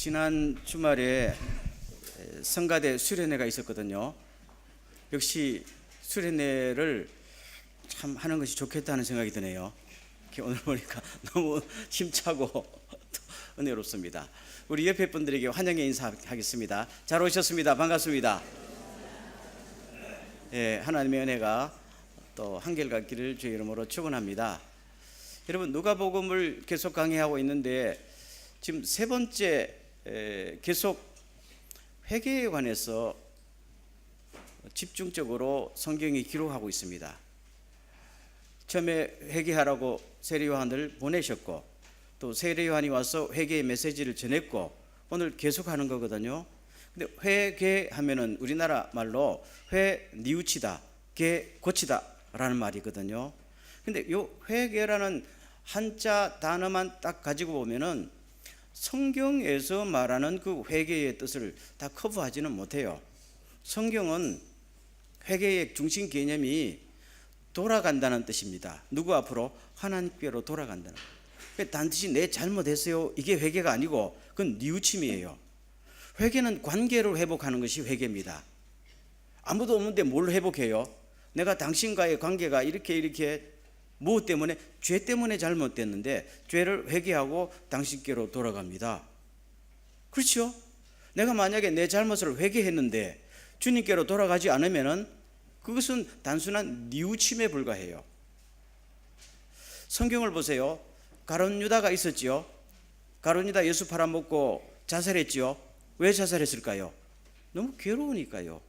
지난 주말에 성가대 수련회가 있었거든요. 역시 수련회를 참 하는 것이 좋겠다는 생각이 드네요. 오늘 보니까 너무 힘차고 또 은혜롭습니다. 우리 옆에 분들에게 환영의 인사하겠습니다. 잘 오셨습니다. 반갑습니다. 하나님의 은혜가 또 한결같기를 주의 이름으로 축원합니다. 여러분, 누가복음을 계속 강의하고 있는데 지금 세 번째 계속 회개에 관해서 집중적으로 성경이 기록하고 있습니다. 처음에 회개하라고 세례 요한을 보내셨고, 또 세례 요한이 와서 회개의 메시지를 전했고, 오늘 계속하는 거거든요. 근데 회개하면은 우리나라 말로 회 뉘우치다, 개 고치다 라는 말이거든요. 근데 요 회개라는 한자 단어만 딱 가지고 보면은 성경에서 말하는 그 회개의 뜻을 다 커버하지는 못해요. 성경은 회개의 중심 개념이 돌아간다는 뜻입니다. 누구 앞으로? 하나님께로 돌아간다는. 단지 내 잘못했어요, 이게 회개가 아니고 그건 뉘우침이에요. 회개는 관계를 회복하는 것이 회개입니다. 아무도 없는데 뭘 회복해요? 내가 당신과의 관계가 이렇게 무엇 때문에? 죄 때문에 잘못됐는데 죄를 회개하고 당신께로 돌아갑니다. 그렇죠? 내가 만약에 내 잘못을 회개했는데 주님께로 돌아가지 않으면은 그것은 단순한 뉘우침에 불과해요. 성경을 보세요. 가룟 유다가 있었지요. 가룟 유다 예수 팔아먹고 자살했지요. 왜 자살했을까요? 너무 괴로우니까요.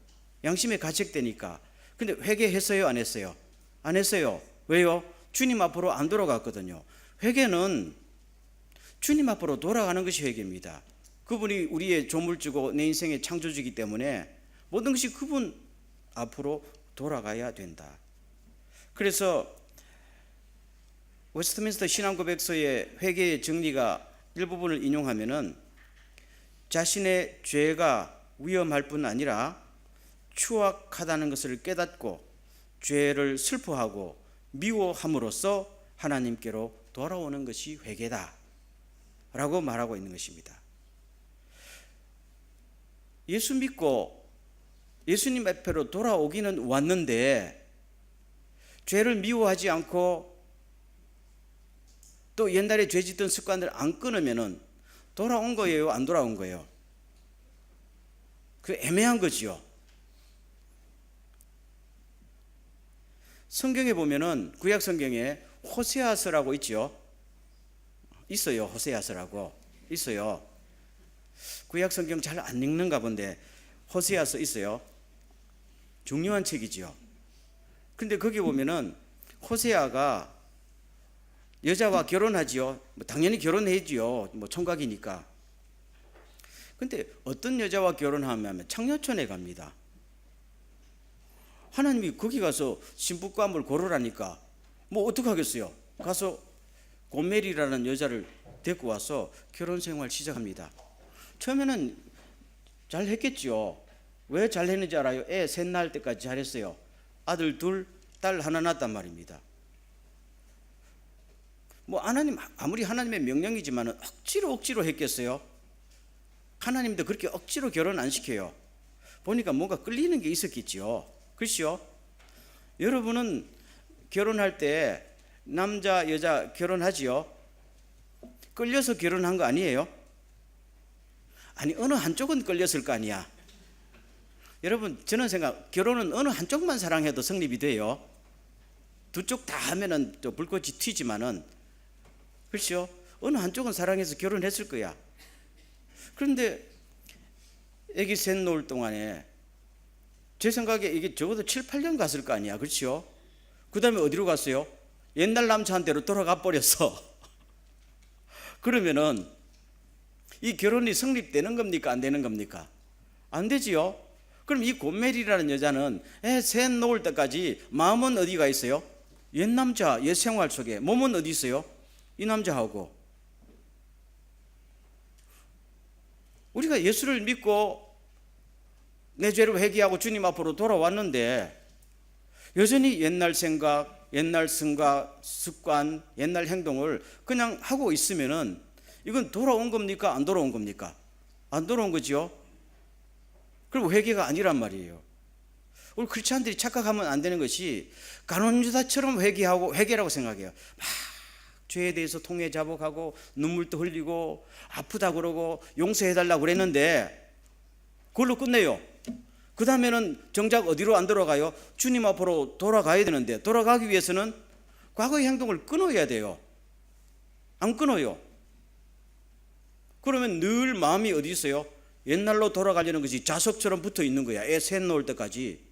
양심에 가책되니까. 근데 회개했어요, 안 했어요? 안 했어요. 왜요? 주님 앞으로 안 돌아갔거든요. 회개는 주님 앞으로 돌아가는 것이 회개입니다. 그분이 우리의 조물주고 내 인생의 창조주이기 때문에 모든 것이 그분 앞으로 돌아가야 된다. 그래서 웨스트민스터 신앙고백서의 회개의 정리가 일부분을 인용하면은 자신의 죄가 위험할 뿐 아니라 추악하다는 것을 깨닫고 죄를 슬퍼하고 미워함으로써 하나님께로 돌아오는 것이 회개다 라고 말하고 있는 것입니다. 예수 믿고 예수님 앞으로 돌아오기는 왔는데 죄를 미워하지 않고 또 옛날에 죄 짓던 습관을 안 끊으면은 돌아온 거예요, 안 돌아온 거예요? 그 애매한 거지요. 성경에 보면은 구약 성경에 호세아서라고 있죠. 있어요. 호세아서라고 있어요. 구약 성경 잘 안 읽는가 본데 호세아서 있어요. 중요한 책이지요. 근데 거기 보면은 호세아가 여자와 결혼하지요. 당연히 결혼해지요. 총각이니까. 근데 어떤 여자와 결혼하면 창녀촌에 갑니다. 하나님이 거기 가서 신부감을 고르라니까 어떡하겠어요? 가서 고멜이라는 여자를 데리고 와서 결혼 생활 시작합니다. 처음에는 잘 했겠죠. 왜 잘 했는지 알아요? 애 셋 낳을 때까지 잘했어요. 아들 둘, 딸 하나 낳았단 말입니다. 아무리 하나님의 명령이지만 억지로 했겠어요? 하나님도 그렇게 억지로 결혼 안 시켜요. 보니까 뭔가 끌리는 게 있었겠지요. 그렇죠? 여러분은 결혼할 때 남자 여자 결혼하지요? 끌려서 결혼한 거 아니에요? 아니, 어느 한쪽은 끌렸을 거 아니야. 여러분, 저는 결혼은 어느 한쪽만 사랑해도 성립이 돼요. 두 쪽 다 하면은 또 불꽃이 튀지만은, 그렇죠? 어느 한쪽은 사랑해서 결혼했을 거야. 그런데 애기 셋 놓을 동안에 제 생각에 이게 적어도 7, 8년 갔을 거 아니야. 그렇죠? 그 다음에 어디로 갔어요? 옛날 남자한테로 돌아가 버렸어. 그러면은 이 결혼이 성립되는 겁니까? 안 되는 겁니까? 안 되지요. 그럼 이 고멜이라는 여자는 애 셋 놓을 때까지 마음은 어디가 있어요? 옛 남자, 옛 생활 속에. 몸은 어디 있어요? 이 남자하고. 우리가 예수를 믿고 내 죄를 회개하고 주님 앞으로 돌아왔는데 여전히 옛날 생각, 옛날 습관, 옛날 행동을 그냥 하고 있으면은 이건 돌아온 겁니까? 안 돌아온 겁니까? 안 돌아온 거지요. 그리고 회개가 아니란 말이에요. 우리 크리스찬들이 착각하면 안 되는 것이 간원주사처럼 회개하고 회개라고 생각해요. 막 죄에 대해서 통회 자복하고 눈물도 흘리고 아프다 그러고 용서해달라고 그랬는데 그걸로 끝내요. 그 다음에는 정작 어디로 안 돌아가요? 주님 앞으로 돌아가야 되는데 돌아가기 위해서는 과거의 행동을 끊어야 돼요. 안 끊어요. 그러면 늘 마음이 어디 있어요? 옛날로 돌아가려는 것이 자석처럼 붙어 있는 거야. 애 새 놓을 때까지.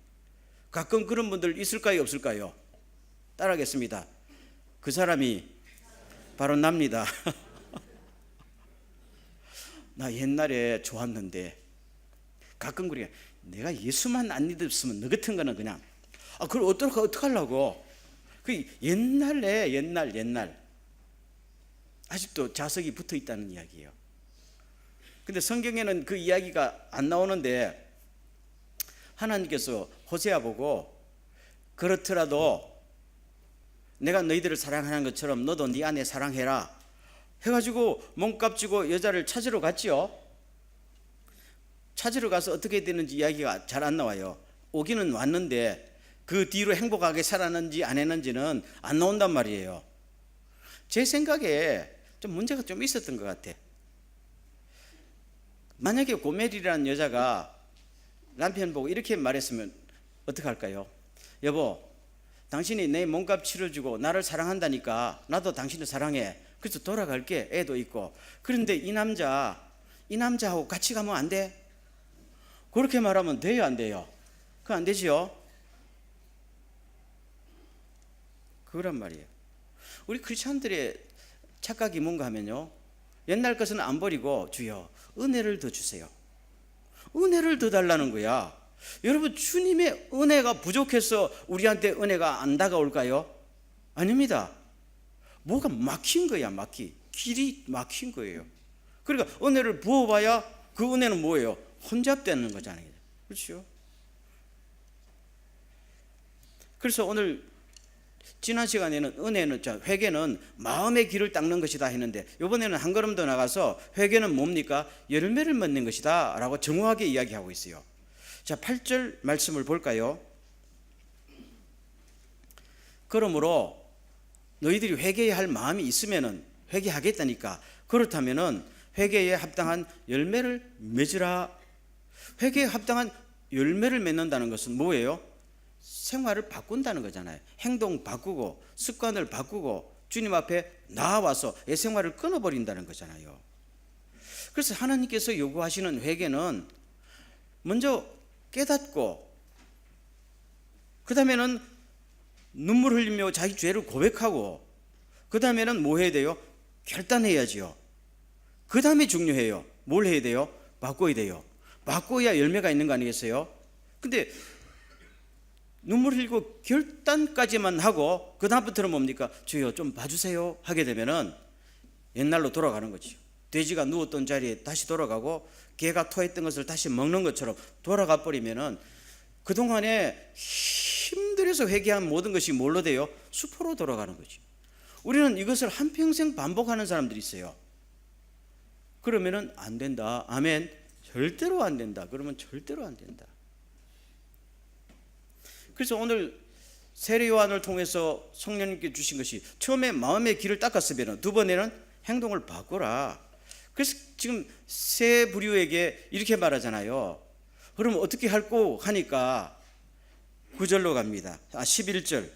가끔 그런 분들 있을까요? 없을까요? 따라하겠습니다. 그 사람이 바로 납니다. 나 옛날에 좋았는데 가끔 그래. 내가 예수만 안 믿었으면 너 같은 거는 그냥 그걸 어떡하려고. 그 옛날에 옛날 아직도 자석이 붙어 있다는 이야기예요. 근데 성경에는 그 이야기가 안 나오는데 하나님께서 호세아 보고 그렇더라도 내가 너희들을 사랑하는 것처럼 너도 네 아내 사랑해라 해가지고 몸값 주고 여자를 찾으러 갔지요. 찾으러 가서 어떻게 되는지 이야기가 잘 안 나와요. 오기는 왔는데 그 뒤로 행복하게 살았는지 안 했는지는 안 나온단 말이에요. 제 생각에 좀 문제가 좀 있었던 것 같아. 만약에 고멜이라는 여자가 남편 보고 이렇게 말했으면 어떡할까요? 여보, 당신이 내 몸값 치러주고 나를 사랑한다니까 나도 당신을 사랑해. 그래서 돌아갈게. 애도 있고. 그런데 이 남자하고 같이 가면 안 돼? 그렇게 말하면 돼요, 안 돼요? 그거 안 되지요? 그란 말이에요. 우리 크리스찬들의 착각이 뭔가 하면요, 옛날 것은 안 버리고 주여 은혜를 더 주세요. 은혜를 더 달라는 거야. 여러분, 주님의 은혜가 부족해서 우리한테 은혜가 안 다가올까요? 아닙니다. 뭐가 막힌 거야. 길이 막힌 거예요. 그러니까 은혜를 부어봐야 그 은혜는 뭐예요? 혼잡되는 거잖아요. 그렇죠? 그래서 오늘 지난 시간에는 은혜는, 회개는 마음의 길을 닦는 것이다 했는데, 이번에는 한 걸음 더 나가서 회개는 뭡니까? 열매를 맺는 것이다 라고 정확하게 이야기하고 있어요. 자, 8절 말씀을 볼까요? 그러므로 너희들이 회개해야 할 마음이 있으면은 회개하겠다니까, 그렇다면은 회개에 합당한 열매를 맺으라. 회개에 합당한 열매를 맺는다는 것은 뭐예요? 생활을 바꾼다는 거잖아요. 행동 바꾸고 습관을 바꾸고 주님 앞에 나와서 내 생활을 끊어버린다는 거잖아요. 그래서 하나님께서 요구하시는 회개는 먼저 깨닫고, 그 다음에는 눈물 흘리며 자기 죄를 고백하고, 그 다음에는 뭐 해야 돼요? 결단해야지요. 그 다음에 중요해요. 뭘 해야 돼요? 바꿔야 돼요. 바꿔야 열매가 있는 거 아니겠어요? 근데 눈물 흘리고 결단까지만 하고 그 다음부터는 뭡니까? 주여 좀 봐주세요 하게 되면은 옛날로 돌아가는 거죠. 돼지가 누웠던 자리에 다시 돌아가고 개가 토했던 것을 다시 먹는 것처럼 돌아가 버리면은 그동안에 힘들어서 회개한 모든 것이 뭘로 돼요? 수포로 돌아가는 거죠. 우리는 이것을 한평생 반복하는 사람들이 있어요. 그러면은 안 된다. 아멘. 절대로 안 된다. 그러면 절대로 안 된다. 그래서 오늘 세례 요한을 통해서 성령님께 주신 것이, 처음에 마음의 길을 닦았으면 두 번에는 행동을 바꾸라. 그래서 지금 세 부류에게 이렇게 말하잖아요. 그럼 어떻게 할꼬 하니까 9절로 갑니다. 11절.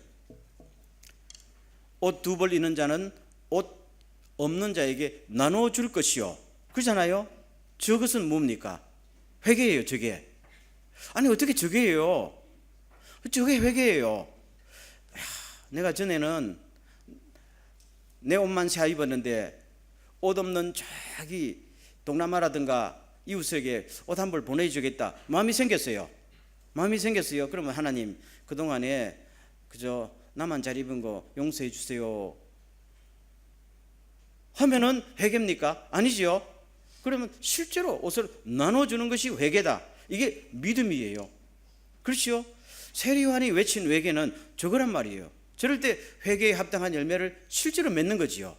옷 두 벌 있는 자는 옷 없는 자에게 나눠줄 것이요. 그러잖아요. 저것은 뭡니까? 회개예요. 저게. 아니 어떻게 저게예요? 저게 회개예요. 내가 전에는 내 옷만 사 입었는데 옷 없는 저기 동남아라든가 이웃에게 옷 한 벌 보내주겠다 마음이 생겼어요. 그러면 하나님, 그동안에 그저 나만 잘 입은 거 용서해 주세요 하면은 회개입니까? 아니지요. 그러면 실제로 옷을 나눠주는 것이 회개다. 이게 믿음이에요. 그렇죠? 세례 요한이 외친 회개는 저거란 말이에요. 저럴 때 회개에 합당한 열매를 실제로 맺는 거지요.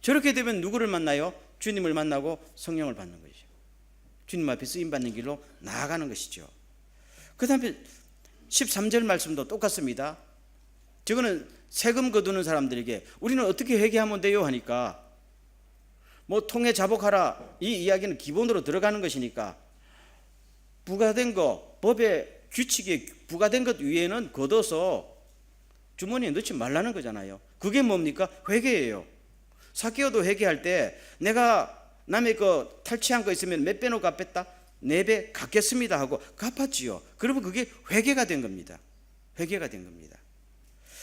저렇게 되면 누구를 만나요? 주님을 만나고 성령을 받는 거죠. 주님 앞에 쓰임받는 길로 나아가는 것이죠. 그 다음에 13절 말씀도 똑같습니다. 저거는 세금 거두는 사람들에게 우리는 어떻게 회개하면 돼요 하니까 뭐 통해 자복하라, 이 이야기는 기본으로 들어가는 것이니까 부과된 거, 법의 규칙에 부과된 것 위에는 걷어서 주머니에 넣지 말라는 거잖아요. 그게 뭡니까? 회개예요. 삭개오도 회개할 때 내가 남의 거 탈취한 거 있으면 몇 배로 갚겠다? 4배 갚겠습니다 하고 갚았지요. 그러면 그게 회개가 된 겁니다. 회개가 된 겁니다.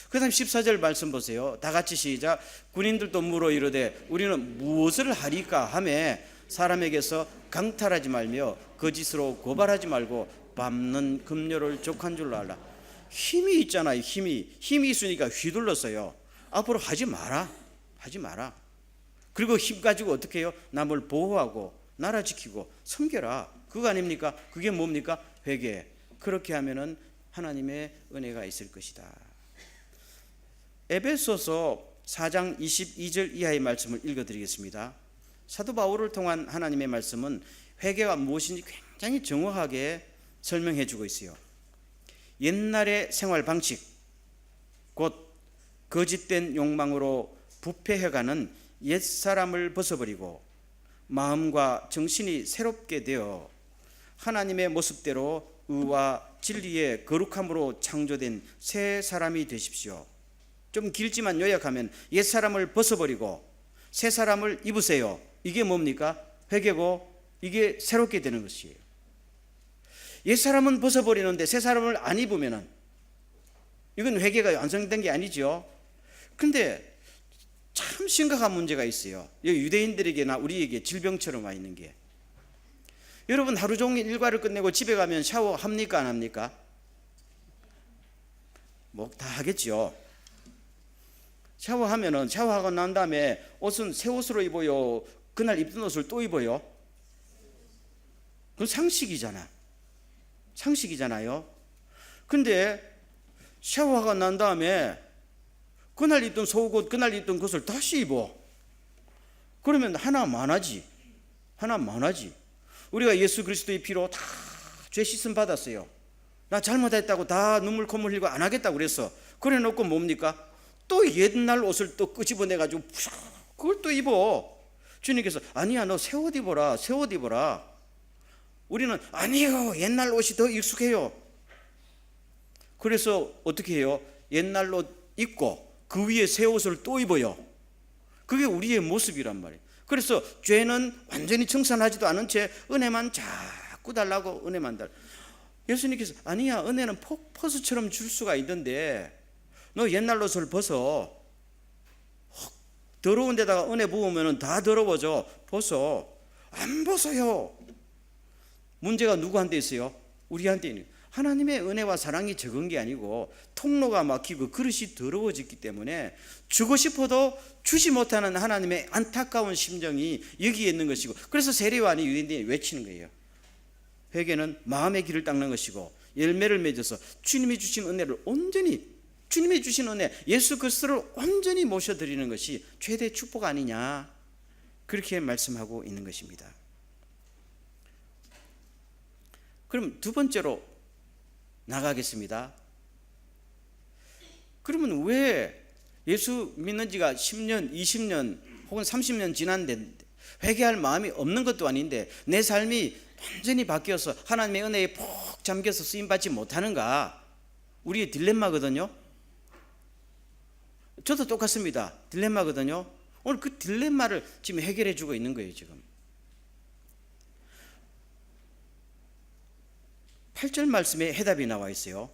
그 다음 14절 말씀 보세요. 다 같이 시작. 군인들도 물어 이르되 우리는 무엇을 하리까 하며 사람에게서 강탈하지 말며 거짓으로 고발하지 말고 밟는 급료를 족한 줄로 알라. 힘이 있잖아요. 힘이 있으니까 휘둘렀어요. 앞으로 하지 마라. 그리고 힘 가지고 어떻게 해요? 남을 보호하고 나라 지키고 섬겨라. 그거 아닙니까? 그게 뭡니까? 회개. 그렇게 하면은 하나님의 은혜가 있을 것이다. 에베소서 4장 22절 이하의 말씀을 읽어드리겠습니다. 사도 바울을 통한 하나님의 말씀은 회개가 무엇인지 굉장히 정확하게 설명해 주고 있어요. 옛날의 생활 방식, 곧 거짓된 욕망으로 부패해가는 옛사람을 벗어버리고 마음과 정신이 새롭게 되어 하나님의 모습대로 의와 진리의 거룩함으로 창조된 새 사람이 되십시오. 좀 길지만 요약하면 옛사람을 벗어버리고 새 사람을 입으세요. 이게 뭡니까? 회개고 이게 새롭게 되는 것이에요. 옛사람은 벗어버리는데 새 사람을 안 입으면은 이건 회개가 완성된 게 아니죠. 근데 참 심각한 문제가 있어요. 유대인들에게나 우리에게 질병처럼 와 있는 게, 여러분 하루 종일 일과를 끝내고 집에 가면 샤워합니까 안 합니까? 뭐 다 하겠죠. 샤워하고 난 다음에 옷은 새 옷으로 입어요? 그날 입던 옷을 또 입어요? 그건 상식이잖아요. 근데 샤워하고 난 다음에 그날 입던 속옷, 그날 입던 것을 다시 입어. 그러면 하나 많아지. 우리가 예수 그리스도의 피로 다 죄 씻음 받았어요. 나 잘못했다고 다 눈물 콧물 흘리고 안 하겠다고 그랬어. 그래 놓고 뭡니까? 또 옛날 옷을 또 끄집어내가지고 그걸 또 입어. 주님께서 아니야, 너 새 옷 입어라. 우리는 아니요, 옛날 옷이 더 익숙해요. 그래서 어떻게 해요? 옛날 옷 입고 그 위에 새 옷을 또 입어요. 그게 우리의 모습이란 말이에요. 그래서 죄는 완전히 청산하지도 않은 채 은혜만 자꾸 달라고 은혜만 달라. 예수님께서 아니야, 은혜는 폭포수처럼 줄 수가 있는데 너 옛날 옷을 벗어. 더러운 데다가 은혜 부으면 다 더러워져. 벗어. 안 벗어요. 문제가 누구한테 있어요? 우리한테 있는. 하나님의 은혜와 사랑이 적은 게 아니고 통로가 막히고 그릇이 더러워졌기 때문에 주고 싶어도 주지 못하는 하나님의 안타까운 심정이 여기에 있는 것이고, 그래서 세례요한이 유대인들이 외치는 거예요. 회개는 마음의 길을 닦는 것이고 열매를 맺어서 주님이 주신 은혜를 온전히, 주님이 주신 은혜 예수 그리스도를 온전히 모셔드리는 것이 최대 축복 아니냐, 그렇게 말씀하고 있는 것입니다. 그럼 두 번째로 나가겠습니다. 그러면 왜 예수 믿는 지가 10년, 20년 혹은 30년 지났는데 회개할 마음이 없는 것도 아닌데 내 삶이 완전히 바뀌어서 하나님의 은혜에 푹 잠겨서 쓰임받지 못하는가? 우리의 딜레마거든요. 저도 똑같습니다. 딜레마거든요. 오늘 그 딜레마를 지금 해결해 주고 있는 거예요. 지금 8절 말씀에 해답이 나와 있어요.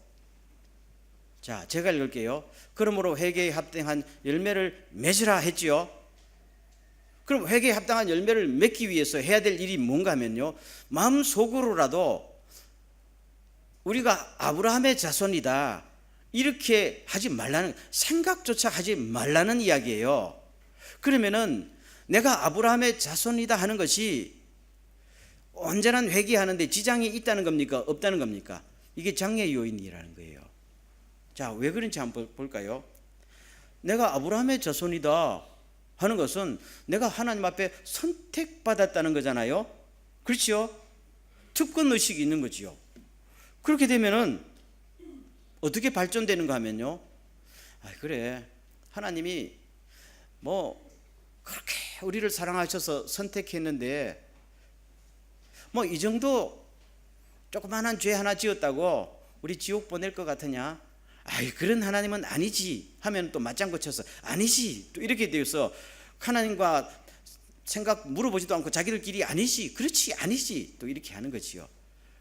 자, 제가 읽을게요. 그러므로 회개에 합당한 열매를 맺으라 했지요. 그럼 회개에 합당한 열매를 맺기 위해서 해야 될 일이 뭔가 하면요, 마음속으로라도 우리가 아브라함의 자손이다 이렇게 하지 말라는, 생각조차 하지 말라는 이야기예요. 그러면은 내가 아브라함의 자손이다 하는 것이 언제나 회개하는데 지장이 있다는 겁니까? 없다는 겁니까? 이게 장애 요인이라는 거예요. 자, 왜 그런지 한번 볼까요? 내가 아브라함의 자손이다 하는 것은 내가 하나님 앞에 선택받았다는 거잖아요. 그렇죠? 특권 의식이 있는 거지요. 그렇게 되면은 어떻게 발전되는가 하면요. 그래, 하나님이 뭐 그렇게 우리를 사랑하셔서 선택했는데 뭐 이 정도 조그만한 죄 하나 지었다고 우리 지옥 보낼 것 같으냐? 그런 하나님은 아니지 하면 또 맞장구 쳐서 아니지 또 이렇게 되어서 하나님과 생각 물어보지도 않고 자기들끼리 아니지, 그렇지, 아니지 또 이렇게 하는 거지요.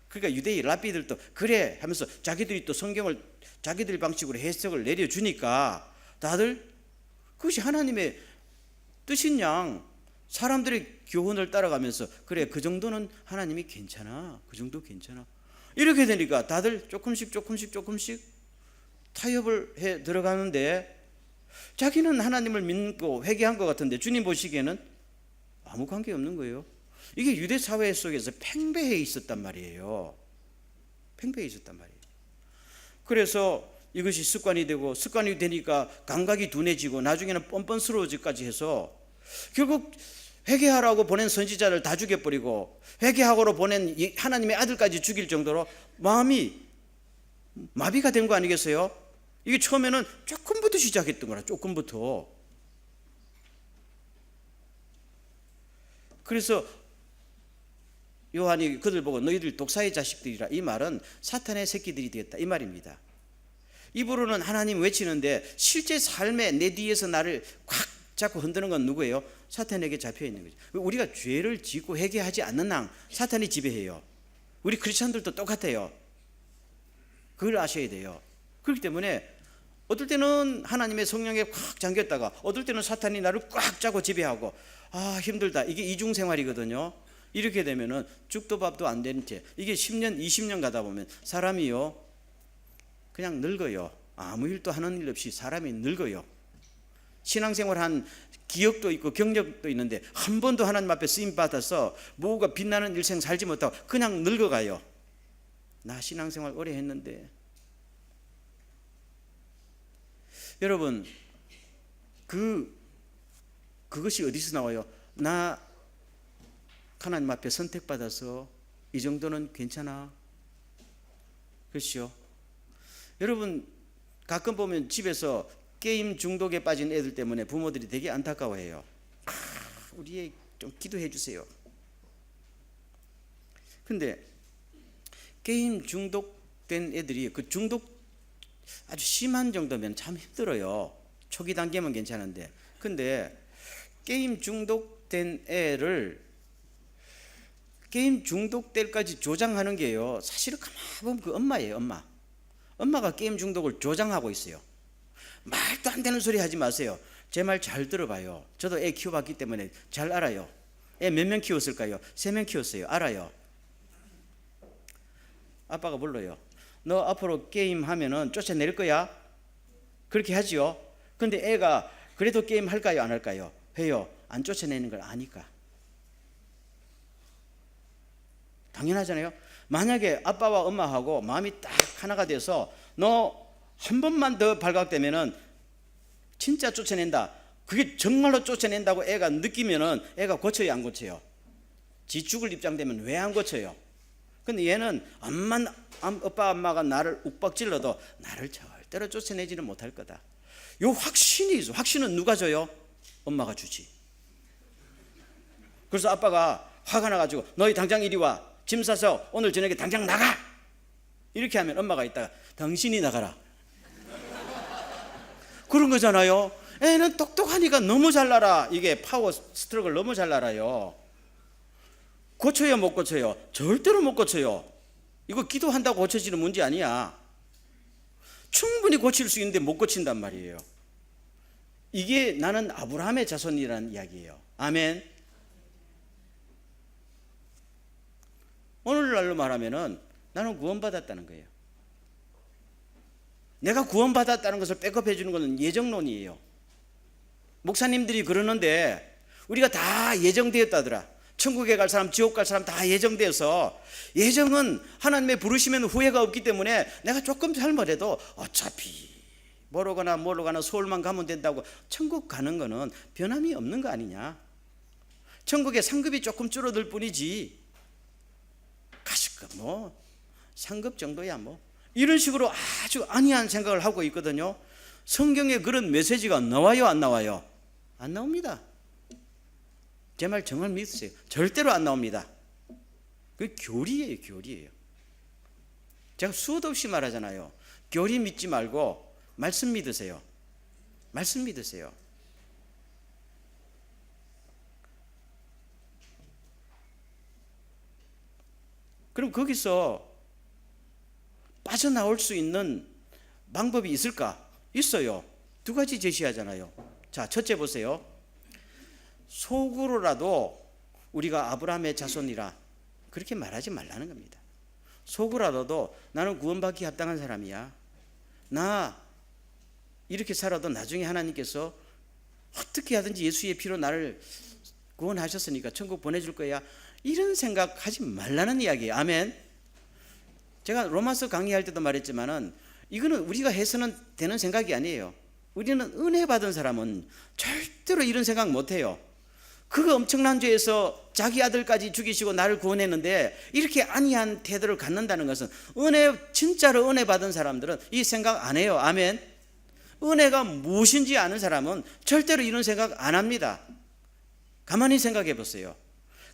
그러니까 유대인 랍비들도 그래 하면서 자기들이 또 성경을 자기들 방식으로 해석을 내려주니까 다들 그것이 하나님의 뜻인 양 사람들의 교훈을 따라가면서 그래, 그 정도는 하나님이 괜찮아, 그 정도 괜찮아, 이렇게 되니까 다들 조금씩 타협을 해 들어가는데 자기는 하나님을 믿고 회개한 것 같은데 주님 보시기에는 아무 관계 없는 거예요. 이게 유대 사회 속에서 팽배해 있었단 말이에요. 팽배해 있었단 말이에요. 그래서 이것이 습관이 되고 습관이 되니까 감각이 둔해지고 나중에는 뻔뻔스러워지까지 해서 결국 회개하라고 보낸 선지자를 다 죽여버리고 회개하고로 보낸 하나님의 아들까지 죽일 정도로 마음이 마비가 된 거 아니겠어요? 이게 처음에는 조금부터 시작했던 거라, 조금부터. 그래서 요한이 그들 보고 너희들 독사의 자식들이라, 이 말은 사탄의 새끼들이 되었다 이 말입니다. 입으로는 하나님 외치는데 실제 삶에 내 뒤에서 나를 꽉 잡고 흔드는 건 누구예요? 사탄에게 잡혀 있는 거죠. 우리가 죄를 짓고 회개하지 않는 한 사탄이 지배해요. 우리 크리스천들도 똑같아요. 그걸 아셔야 돼요. 그렇기 때문에 어떨 때는 하나님의 성령에 꽉 잠겼다가 어떨 때는 사탄이 나를 꽉 잡고 지배하고 힘들다, 이게 이중생활이거든요. 이렇게 되면은 죽도 밥도 안 되는 채 이게 10년 20년 가다 보면 사람이요 그냥 늙어요. 아무 일도 하는 일 없이 사람이 늙어요. 신앙생활 한 기억도 있고 경력도 있는데 한 번도 하나님 앞에 쓰임 받아서 뭐가 빛나는 일생 살지 못하고 그냥 늙어가요. 나 신앙생활 오래 했는데. 여러분, 그것이 어디서 나와요? 나 하나님 앞에 선택받아서 이 정도는 괜찮아. 그렇죠? 여러분, 가끔 보면 집에서 게임 중독에 빠진 애들 때문에 부모들이 되게 안타까워해요. 우리 애 좀 기도해 주세요. 근데 게임 중독된 애들이 그 중독 아주 심한 정도면 참 힘들어요. 초기 단계면 괜찮은데. 근데 게임 중독된 애를 게임 중독될까지 조장하는 게요, 사실은 가만 보면 그 엄마예요. 엄마가 게임 중독을 조장하고 있어요. 말도 안 되는 소리 하지 마세요. 제 말 잘 들어봐요. 저도 애 키워봤기 때문에 잘 알아요. 애 몇 명 키웠을까요? 3명 키웠어요. 알아요. 아빠가 불러요. 너 앞으로 게임 하면은 쫓아낼 거야? 그렇게 하지요. 근데 애가 그래도 게임 할까요? 안 할까요? 해요. 안 쫓아내는 걸 아니까. 당연하잖아요. 만약에 아빠와 엄마하고 마음이 딱 하나가 돼서 너 한 번만 더 발각되면은 진짜 쫓아낸다, 그게 정말로 쫓아낸다고 애가 느끼면은 애가 고쳐요, 안 고쳐요? 지 죽을 입장 되면 왜 안 고쳐요? 근데 얘는 아빠 엄마가 나를 욱박질러도 나를 절대로 쫓아내지는 못할 거다, 요 확신이 있어. 확신은 누가 줘요? 엄마가 주지. 그래서 아빠가 화가 나가지고 너희 당장 이리 와, 짐 싸서 오늘 저녁에 당장 나가, 이렇게 하면 엄마가 있다가 당신이 나가라, 그런 거잖아요. 애는 똑똑하니까 너무 잘 날아. 이게 파워 스트로크를 너무 잘 날아요. 고쳐요, 못 고쳐요? 절대로 못 고쳐요. 이거 기도한다고 고쳐지는 문제 아니야. 충분히 고칠 수 있는데 못 고친단 말이에요. 이게 나는 아브라함의 자손이라는 이야기예요. 아멘. 오늘날로 말하면은 나는 구원받았다는 거예요. 내가 구원받았다는 것을 백업해 주는 것은 예정론이에요. 목사님들이 그러는데 우리가 다 예정되었다더라. 천국에 갈 사람, 지옥 갈 사람 다 예정되어서, 예정은 하나님의 부르시면 후회가 없기 때문에 내가 조금 잘못해도 어차피 뭐로 가나 서울만 가면 된다고 천국 가는 거는 변함이 없는 거 아니냐. 천국에 상급이 조금 줄어들 뿐이지 뭐 상급 정도야 뭐 이런 식으로 아주 안이한 생각을 하고 있거든요. 성경에 그런 메시지가 나와요, 안 나와요? 안 나옵니다. 제 말 정말 믿으세요. 절대로 안 나옵니다. 그 교리예요, 교리예요. 제가 수도 없이 말하잖아요. 교리 믿지 말고 말씀 믿으세요. 말씀 믿으세요. 그럼 거기서 빠져나올 수 있는 방법이 있을까? 있어요. 두 가지 제시하잖아요. 자, 첫째 보세요. 속으로라도 우리가 아브라함의 자손이라 그렇게 말하지 말라는 겁니다. 속으로라도 나는 구원받기 합당한 사람이야. 나 이렇게 살아도 나중에 하나님께서 어떻게 하든지 예수의 피로 나를 구원하셨으니까 천국 보내줄 거야. 이런 생각하지 말라는 이야기예요. 아멘. 제가 로마서 강의할 때도 말했지만은 이거는 우리가 해서는 되는 생각이 아니에요. 우리는 은혜 받은 사람은 절대로 이런 생각 못해요. 그 엄청난 죄에서 자기 아들까지 죽이시고 나를 구원했는데 이렇게 안이한 태도를 갖는다는 것은 진짜로 은혜 받은 사람들은 이 생각 안 해요. 아멘. 은혜가 무엇인지 아는 사람은 절대로 이런 생각 안 합니다. 가만히 생각해 보세요.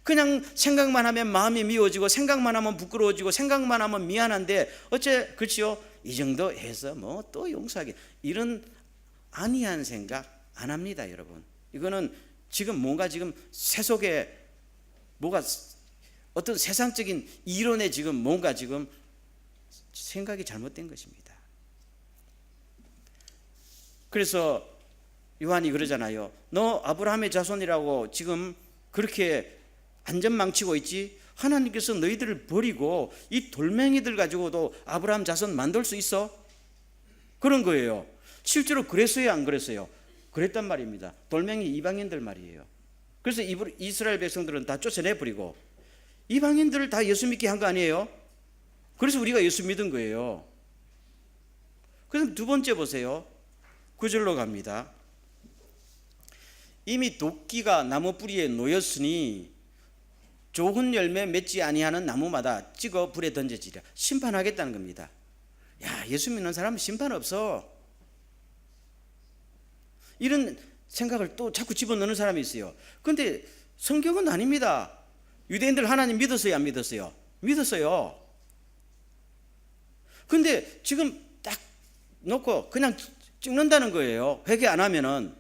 그냥 생각만 하면 마음이 미워지고 생각만 하면 부끄러워지고 생각만 하면 미안한데 그렇지요? 이 정도 해서 뭐 또 용서하기 이런 안이한 생각 안 합니다, 여러분. 이거는 지금 세속에 뭐가 어떤 세상적인 이론에 지금 뭔가 지금 생각이 잘못된 것입니다. 그래서 요한이 그러잖아요. 너 아브라함의 자손이라고 지금 그렇게 안전 망치고 있지? 하나님께서 너희들을 버리고 이 돌멩이들 가지고도 아브라함 자손 만들 수 있어? 그런 거예요. 실제로 그랬어요, 안 그랬어요? 그랬단 말입니다. 돌멩이 이방인들 말이에요. 그래서 이스라엘 백성들은 다 쫓아내버리고 이방인들을 다 예수 믿게 한 거 아니에요? 그래서 우리가 예수 믿은 거예요. 그럼 두 번째 보세요. 9절로 갑니다. 이미 도끼가 나무 뿌리에 놓였으니 좋은 열매 맺지 아니하는 나무마다 찍어 불에 던져지랴. 심판하겠다는 겁니다. 야, 예수 믿는 사람은 심판 없어. 이런 생각을 또 자꾸 집어넣는 사람이 있어요. 그런데 성경은 아닙니다. 유대인들 하나님 믿었어요, 안 믿었어요? 믿었어요. 근데 지금 딱 놓고 그냥 찍는다는 거예요. 회개 안 하면은.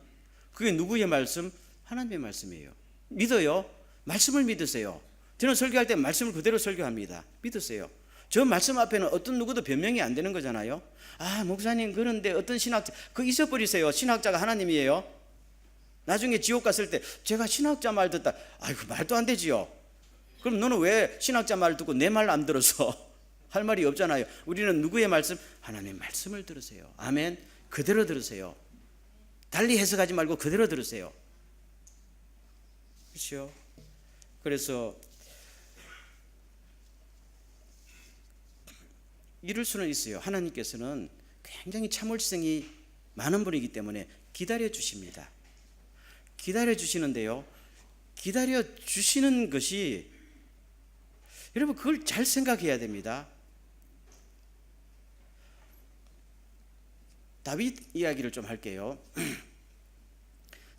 그게 누구의 말씀? 하나님의 말씀이에요. 믿어요? 말씀을 믿으세요. 저는 설교할 때 말씀을 그대로 설교합니다. 믿으세요. 저 말씀 앞에는 어떤 누구도 변명이 안 되는 거잖아요. 아, 목사님, 그런데 어떤 신학자, 그거 잊어버리세요. 신학자가 하나님이에요. 나중에 지옥 갔을 때 제가 신학자 말 듣다, 아이고, 말도 안 되지요. 그럼 너는 왜 신학자 말 듣고 내 말 안 들어서? 할 말이 없잖아요. 우리는 누구의 말씀? 하나님의 말씀을 들으세요. 아멘. 그대로 들으세요. 달리 해석하지 말고 그대로 들으세요. 그렇죠? 그래서 이럴 수는 있어요. 하나님께서는 굉장히 참을성이 많은 분이기 때문에 기다려 주십니다. 기다려 주시는데요, 기다려 주시는 것이 여러분 그걸 잘 생각해야 됩니다. 다윗 이야기를 좀 할게요.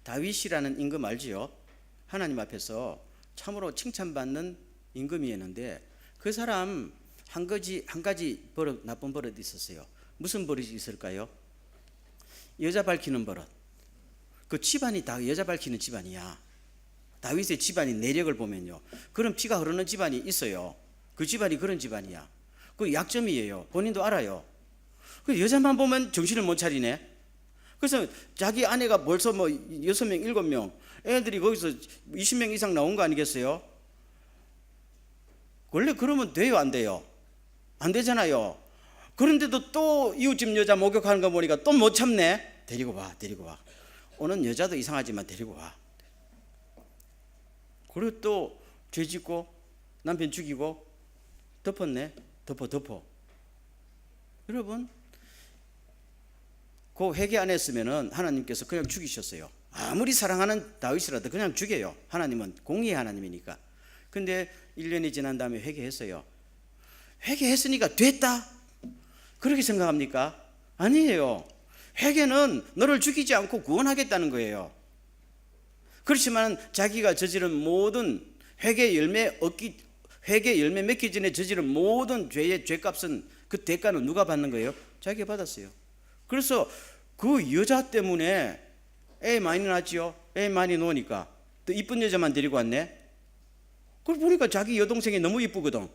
다윗이라는 임금 알지요? 하나님 앞에서 참으로 칭찬받는 임금이었는데 그 사람 한 가지 버릇, 나쁜 버릇이 있었어요. 무슨 버릇이 있을까요? 여자 밝히는 버릇. 그 집안이 다 여자 밝히는 집안이야. 다윗의 집안의 내력을 보면요, 그런 피가 흐르는 집안이 있어요. 그 집안이 그런 집안이야. 그 약점이에요. 본인도 알아요. 그 여자만 보면 정신을 못 차리네. 그래서 자기 아내가 벌써 뭐 6명, 7명, 애들이 거기서 20명 이상 나온 거 아니겠어요? 원래 그러면 돼요, 안 돼요? 안 되잖아요. 그런데도 또 이웃집 여자 목욕하는 거 보니까 또 못 참네. 데리고 와. 오는 여자도 이상하지만 데리고 와. 그리고 또 죄 짓고 남편 죽이고 덮었네. 덮어. 여러분, 그 회개 안 했으면은 하나님께서 그냥 죽이셨어요. 아무리 사랑하는 다윗이라도 그냥 죽여요. 하나님은 공의의 하나님이니까. 근데 1년이 지난 다음에 회개했어요. 회개했으니까 됐다? 그렇게 생각합니까? 아니에요. 회개는 너를 죽이지 않고 구원하겠다는 거예요. 그렇지만 자기가 저지른 모든 회개 열매 맺기 전에 저지른 모든 죄의 죄값은, 그 대가는 누가 받는 거예요? 자기가 받았어요. 그래서 그 여자 때문에 애 많이 낳았지요. 애 많이 놓으니까 또 이쁜 여자만 데리고 왔네. 그걸 보니까 자기 여동생이 너무 이쁘거든.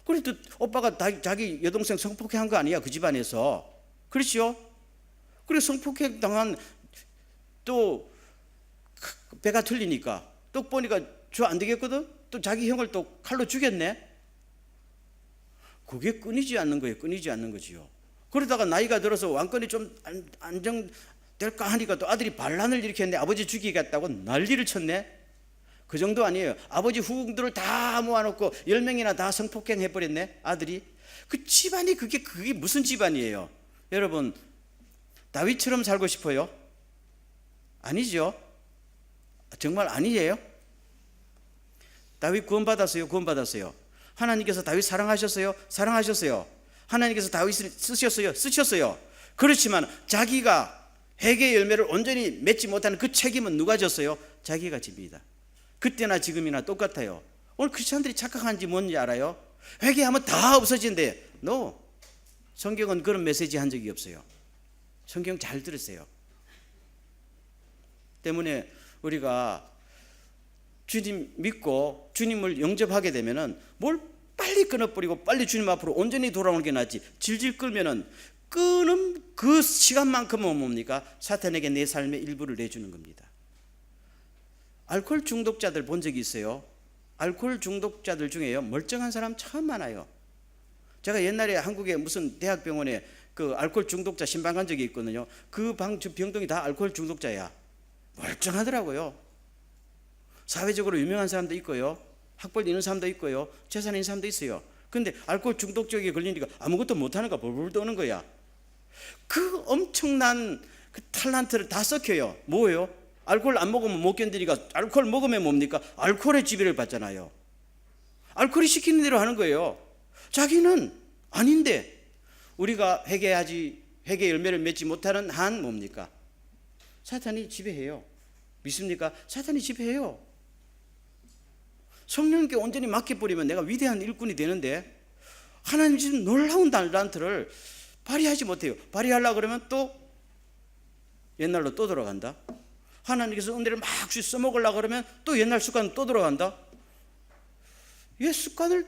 그래도 오빠가 자기 여동생 성폭행한 거 아니야, 그 집안에서. 그렇죠? 그래 성폭행 당한, 또 배가 틀리니까 또 보니까 저 안 되겠거든. 또 자기 형을 또 칼로 죽였네. 그게 끊이지 않는 거예요. 끊이지 않는 거지요. 그러다가 나이가 들어서 왕권이 좀 안정될까 하니까 또 아들이 반란을 일으켰네. 아버지 죽이겠다고 난리를 쳤네. 그 정도 아니에요. 아버지 후궁들을 다 모아놓고 10명이나 다 성폭행해버렸네, 아들이. 그 집안이 그게 무슨 집안이에요? 여러분, 다윗처럼 살고 싶어요? 아니죠. 정말 아니에요. 다윗 구원받았어요? 구원받았어요. 하나님께서 다윗 사랑하셨어요? 사랑하셨어요. 하나님께서 다윗을 쓰셨어요? 쓰셨어요. 그렇지만 자기가 회개의 열매를 온전히 맺지 못하는 그 책임은 누가 졌어요? 자기가 집니다. 그때나 지금이나 똑같아요. 오늘 크리스찬들이 착각하는지 뭔지 알아요? 회개하면 다 없어진대. No. 성경은 그런 메시지 한 적이 없어요. 성경 잘 들으세요. 때문에 우리가 주님 믿고 주님을 영접하게 되면은 뭘 빨리 끊어버리고 빨리 주님 앞으로 온전히 돌아오는 게 낫지. 질질 끌면은 끊은 그 시간만큼은 뭡니까? 사탄에게 내 삶의 일부를 내주는 겁니다. 알코올 중독자들 본 적이 있어요? 알코올 중독자들 중에요, 멀쩡한 사람 참 많아요. 제가 옛날에 한국의 무슨 대학병원에 그 알코올 중독자 신방 간 적이 있거든요. 그 병동이 다 알코올 중독자야. 멀쩡하더라고요. 사회적으로 유명한 사람도 있고요, 학벌 있는 사람도 있고요, 재산 있는 사람도 있어요. 근데 알코올 중독적에 걸리니까 아무것도 못하는 거야. 벌벌 떠는 거야. 그 엄청난 그 탤런트를 다 썩혀요. 뭐예요? 알코올 안 먹으면 못 견디니까 알코올 먹으면 뭡니까? 알코올의 지배를 받잖아요. 알코올이 시키는 대로 하는 거예요. 자기는 아닌데. 우리가 회개 열매를 맺지 못하는 한 뭡니까? 사탄이 지배해요. 믿습니까? 사탄이 지배해요. 성령님께 온전히 맡겨버리면 내가 위대한 일꾼이 되는데, 하나님 주신 놀라운 달란트를 발휘하지 못해요. 발휘하려고 그러면 또 옛날로 또 돌아간다. 하나님께서 은혜를 막 써먹으려고 그러면 또 옛날 습관 또 들어간다. 옛 습관을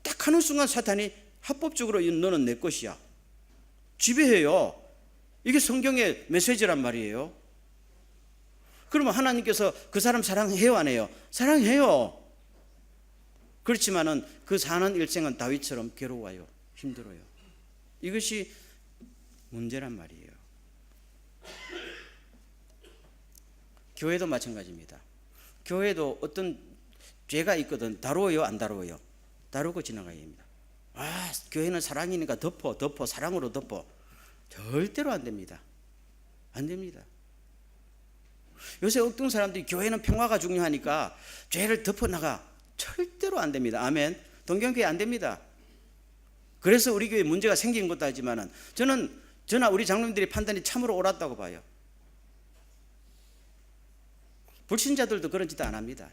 딱 하는 순간 사탄이 합법적으로 너는 내 것이야, 지배해요. 이게 성경의 메시지란 말이에요. 그러면 하나님께서 그 사람 사랑해요, 안 해요? 사랑해요. 그렇지만은 그 사는 일생은 다윗처럼 괴로워요, 힘들어요. 이것이 문제란 말이에요. 교회도 마찬가지입니다. 교회도 어떤 죄가 있거든. 다루어요, 안 다루어요? 다루고 지나가야 됩니다. 교회는 사랑이니까 덮어 사랑으로 덮어. 절대로 안 됩니다. 안 됩니다. 요새 어떤 사람들이 교회는 평화가 중요하니까 죄를 덮어나가. 절대로 안 됩니다. 아멘. 동경교회 안 됩니다. 그래서 우리 교회에 문제가 생긴 것도 하지만은 저나 우리 장로님들의 판단이 참으로 옳았다고 봐요. 불신자들도 그런 짓 안 합니다.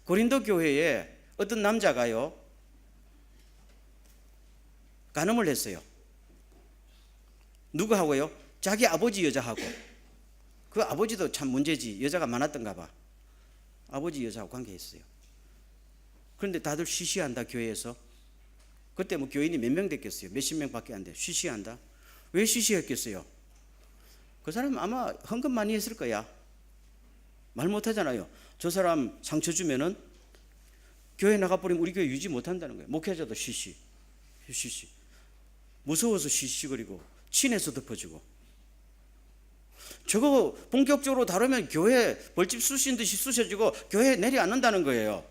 고린도 교회에 어떤 남자가요, 간음을 했어요. 누구하고요? 자기 아버지 여자하고. 그 아버지도 참 문제지. 여자가 많았던가 봐. 아버지 여자하고 관계했어요. 그런데 다들 쉬쉬한다, 교회에서. 그때 뭐 교인이 몇 명 됐겠어요? 몇십 명밖에 안 돼. 쉬쉬한다. 왜 쉬쉬했겠어요? 그 사람 아마 헌금 많이 했을 거야. 말 못하잖아요. 저 사람 상처 주면은 교회 나가버리면 우리 교회 유지 못한다는 거예요. 목회자도 쉬쉬. 무서워서 쉬쉬거리고 친해서 덮어주고. 저거 본격적으로 다루면 교회 벌집 쑤신 듯이 쑤셔지고 교회에 내려앉는다는 거예요.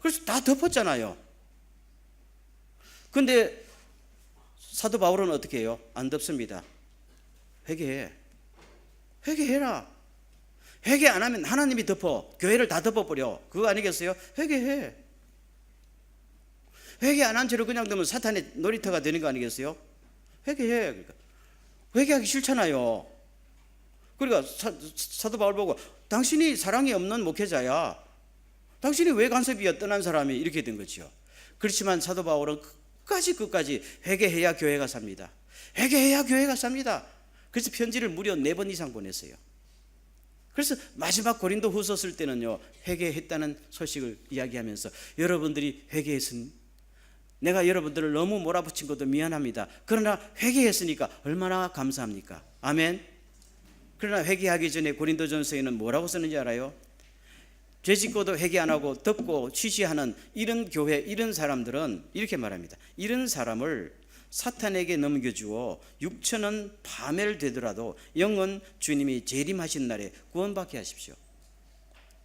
그래서 다 덮었잖아요. 근데 사도 바울은 어떻게 해요? 안 덮습니다. 회개해라. 회개 안 하면 하나님이 덮어. 교회를 다 덮어버려. 그거 아니겠어요? 회개해. 회개 안 한 채로 그냥 두면 사탄의 놀이터가 되는 거 아니겠어요? 회개해. 그러니까. 회개하기 싫잖아요. 그러니까 사도 바울 보고 당신이 사랑이 없는 목회자야. 당신이 왜 간섭이야 떠난 사람이 이렇게 된 거죠. 그렇지만 사도 바울은 끝까지 회개해야 교회가 삽니다. 회개해야 교회가 삽니다. 그래서 편지를 무려 4번 이상 보냈어요. 그래서 마지막 고린도 후서 쓸 때는요, 회개했다는 소식을 이야기하면서 여러분들이 회개했으니 내가 여러분들을 너무 몰아붙인 것도 미안합니다. 그러나 회개했으니까 얼마나 감사합니까? 아멘. 그러나 회개하기 전에 고린도전서에는 뭐라고 쓰는지 알아요? 죄짓고도 회개 안 하고 덮고 취시하는 이런 교회, 이런 사람들은 이렇게 말합니다. 이런 사람을 사탄에게 넘겨주어 육천은 파멸되더라도 영은 주님이 재림하신 날에 구원받게 하십시오.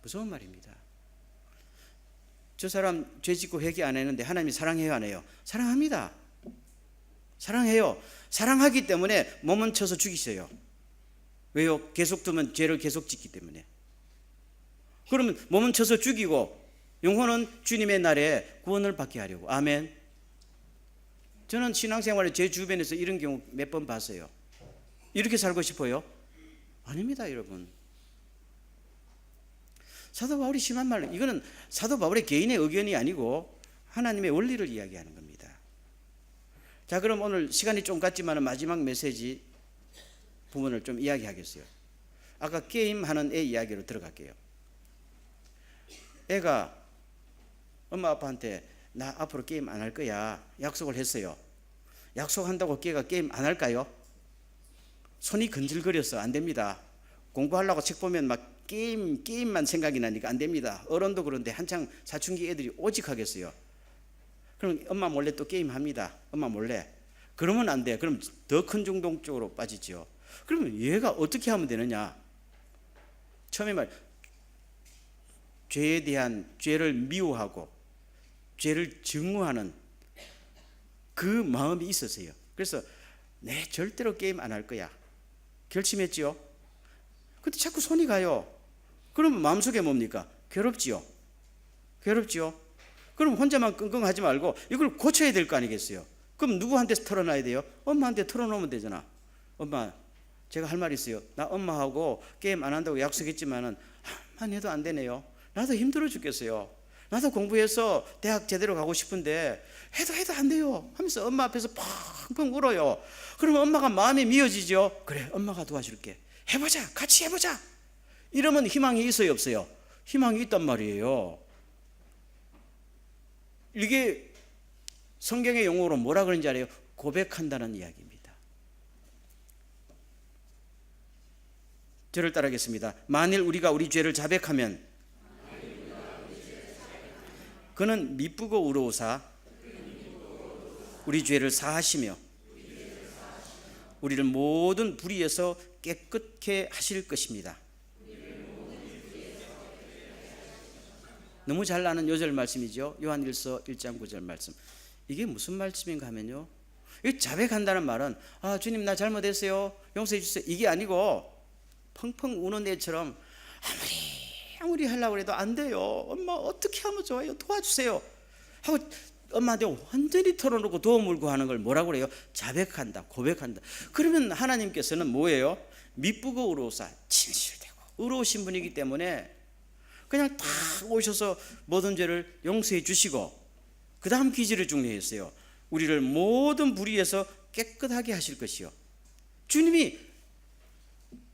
무서운 말입니다. 저 사람 죄짓고 회개 안 했는데 하나님이 사랑해요 안 해요? 사랑합니다. 사랑해요. 사랑하기 때문에 몸은 쳐서 죽이세요. 왜요? 계속 두면 죄를 계속 짓기 때문에. 그러면 몸은 쳐서 죽이고 영혼은 주님의 날에 구원을 받게 하려고. 아멘. 저는 신앙생활에 제 주변에서 이런 경우 몇 번 봤어요. 이렇게 살고 싶어요? 아닙니다, 여러분. 사도 바울이 심한 말로, 이거는 사도 바울의 개인의 의견이 아니고 하나님의 원리를 이야기하는 겁니다. 자, 그럼 오늘 시간이 좀 갔지만 마지막 메시지 부분을 좀 이야기하겠어요. 아까 게임하는 애 이야기로 들어갈게요. 애가 엄마 아빠한테 나 앞으로 게임 안 할 거야 약속을 했어요. 약속한다고 걔가 게임 안 할까요? 손이 근질거려서 안 됩니다. 공부하려고 책 보면 막 게임만 생각이 나니까 안 됩니다. 어른도 그런데 한창 사춘기 애들이 오직하겠어요. 그럼 엄마 몰래 또 게임합니다. 엄마 몰래. 그러면 안 돼. 그럼 더 큰 중독 쪽으로 빠지죠. 그러면 얘가 어떻게 하면 되느냐? 처음에 죄에 대한 죄를 미워하고 죄를 증오하는 그 마음이 있었어요. 그래서 내 절대로 게임 안 할 거야 결심했지요. 근데 자꾸 손이 가요. 그러면 마음속에 뭡니까? 괴롭지요. 그럼 혼자만 끙끙하지 말고 이걸 고쳐야 될 거 아니겠어요? 그럼 누구한테 털어놔야 돼요? 엄마한테 털어놓으면 되잖아. 엄마, 제가 할 말 있어요. 나 엄마하고 게임 안 한다고 약속했지만은 한 해도 안 되네요. 나도 힘들어 죽겠어요. 나도 공부해서 대학 제대로 가고 싶은데 해도 안 돼요 하면서 엄마 앞에서 펑펑 울어요. 그러면 엄마가 마음이 미어지죠. 그래, 엄마가 도와줄게. 해보자, 같이 해보자. 이러면 희망이 있어요, 없어요? 희망이 있단 말이에요. 이게 성경의 용어로 뭐라 그러는지 알아요? 고백한다는 이야기입니다. 저를 따라하겠습니다. 만일 우리가 우리 죄를 자백하면 그는 미쁘고 의로우사 우리 죄를 사하시며 우리를 모든 불의에서 깨끗게 하실 것입니다. 너무 잘 아는 요절 말씀이죠. 요한일서 1장 9절 말씀. 이게 무슨 말씀인가 하면요, 이 자백한다는 말은 주님 나 잘못했어요 용서해 주세요 이게 아니고 펑펑 우는 애처럼 아무리 하려고 해도 안 돼요. 엄마 어떻게 하면 좋아요? 도와주세요 하고 엄마한테 완전히 털어놓고 도움을 구하는 걸 뭐라고 그래요? 자백한다, 고백한다. 그러면 하나님께서는 뭐예요? 미쁘고 의로우사, 진실되고 의로우신 분이기 때문에 그냥 다 오셔서 모든 죄를 용서해 주시고 그 다음 기절을 중요했어요. 우리를 모든 불의에서 깨끗하게 하실 것이요. 주님이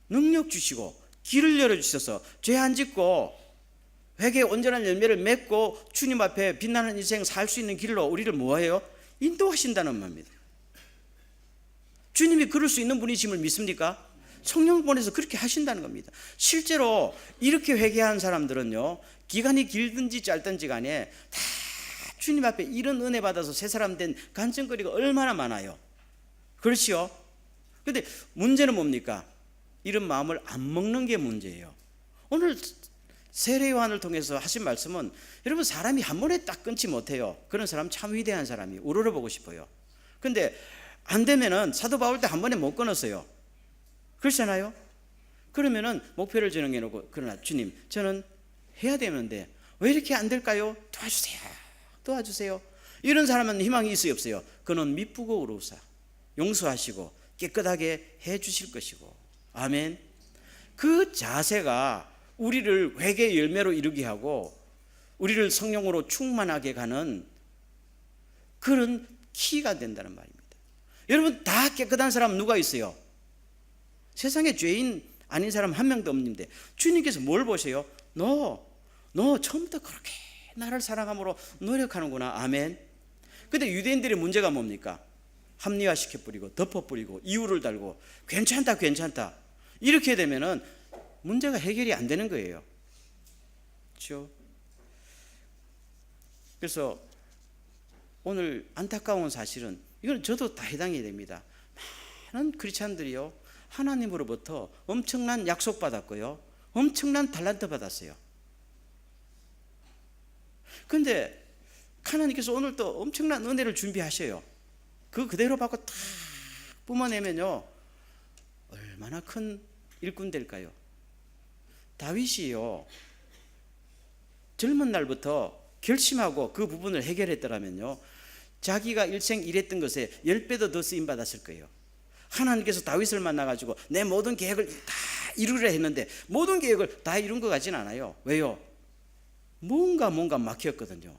능력 주시고 길을 열어주셔서 죄 안 짓고 회개의 온전한 열매를 맺고 주님 앞에 빛나는 인생 살 수 있는 길로 우리를 뭐해요? 인도하신다는 말입니다. 주님이 그럴 수 있는 분이심을 믿습니까? 성령 보내서 그렇게 하신다는 겁니다. 실제로 이렇게 회개한 사람들은요, 기간이 길든지 짧든지 간에 다 주님 앞에 이런 은혜 받아서 새 사람 된 간증거리가 얼마나 많아요. 그렇지요? 그런데 문제는 뭡니까? 이런 마음을 안 먹는 게 문제예요. 오늘 세례 요한을 통해서 하신 말씀은 여러분 사람이 한 번에 딱 끊지 못해요. 그런 사람 참 위대한 사람이 우러러보고 싶어요. 그런데 안 되면은 사도 바울 때 한 번에 못 끊었어요. 그렇잖아요. 그러면은 목표를 정해 놓고 그러나 주님 저는 해야 되는데 왜 이렇게 안 될까요? 도와주세요. 이런 사람은 희망이 있어요, 없어요? 그는 미쁘고 어루사 용서하시고 깨끗하게 해 주실 것이고. 아멘. 그 자세가 우리를 회개의 열매로 이루게 하고 우리를 성령으로 충만하게 가는 그런 키가 된다는 말입니다. 여러분, 다 깨끗한 사람 누가 있어요? 세상에 죄인 아닌 사람 한 명도 없는데 주님께서 뭘 보세요? 너 처음부터 그렇게 나를 사랑함으로 노력하는구나. 아멘. 근데 유대인들의 문제가 뭡니까? 합리화시켜버리고 덮어버리고 이유를 달고 괜찮다 이렇게 되면은 문제가 해결이 안 되는 거예요. 그렇죠? 그래서 오늘 안타까운 사실은, 이건 저도 다 해당이 됩니다. 많은 크리스찬들이요, 하나님으로부터 엄청난 약속 받았고요, 엄청난 달란트 받았어요. 그런데 하나님께서 오늘 또 엄청난 은혜를 준비하셔요. 그 그대로 받고 탁 뿜어내면요, 얼마나 큰 일꾼 될까요? 다윗이요, 젊은 날부터 결심하고 그 부분을 해결했더라면요, 자기가 일생 일했던 것에 10배도 더 쓰임 받았을 거예요. 하나님께서 다윗을 만나가지고 내 모든 계획을 다 이루려 했는데 모든 계획을 다 이룬 것 같지는 않아요. 왜요? 뭔가 막혔거든요.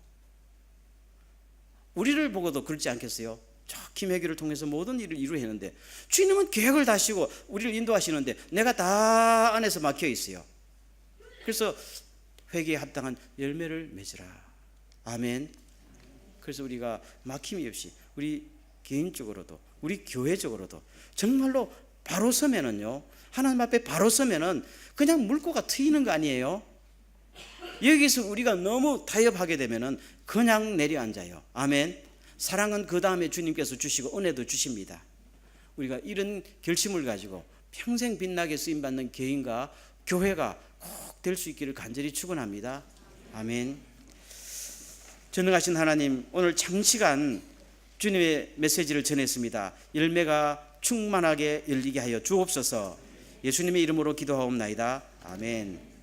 우리를 보고도 그렇지 않겠어요? 저 김혜기를 통해서 모든 일을 이루려 했는데 주님은 계획을 다 하시고 우리를 인도하시는데 내가 다 안에서 막혀 있어요. 그래서 회개에 합당한 열매를 맺으라. 아멘. 그래서 우리가 막힘이 없이 우리 개인적으로도 우리 교회적으로도 정말로 바로 서면은요, 하나님 앞에 바로 서면은 그냥 물고가 트이는 거 아니에요? 여기서 우리가 너무 타협하게 되면은 그냥 내려앉아요. 아멘. 사랑은 그 다음에 주님께서 주시고 은혜도 주십니다. 우리가 이런 결심을 가지고 평생 빛나게 쓰임받는 개인과 교회가 꼭 될 수 있기를 간절히 축원합니다. 아멘. 전능하신 하나님, 오늘 장시간 주님의 메시지를 전했습니다. 열매가 충만하게 열리게 하여 주옵소서. 예수님의 이름으로 기도하옵나이다. 아멘.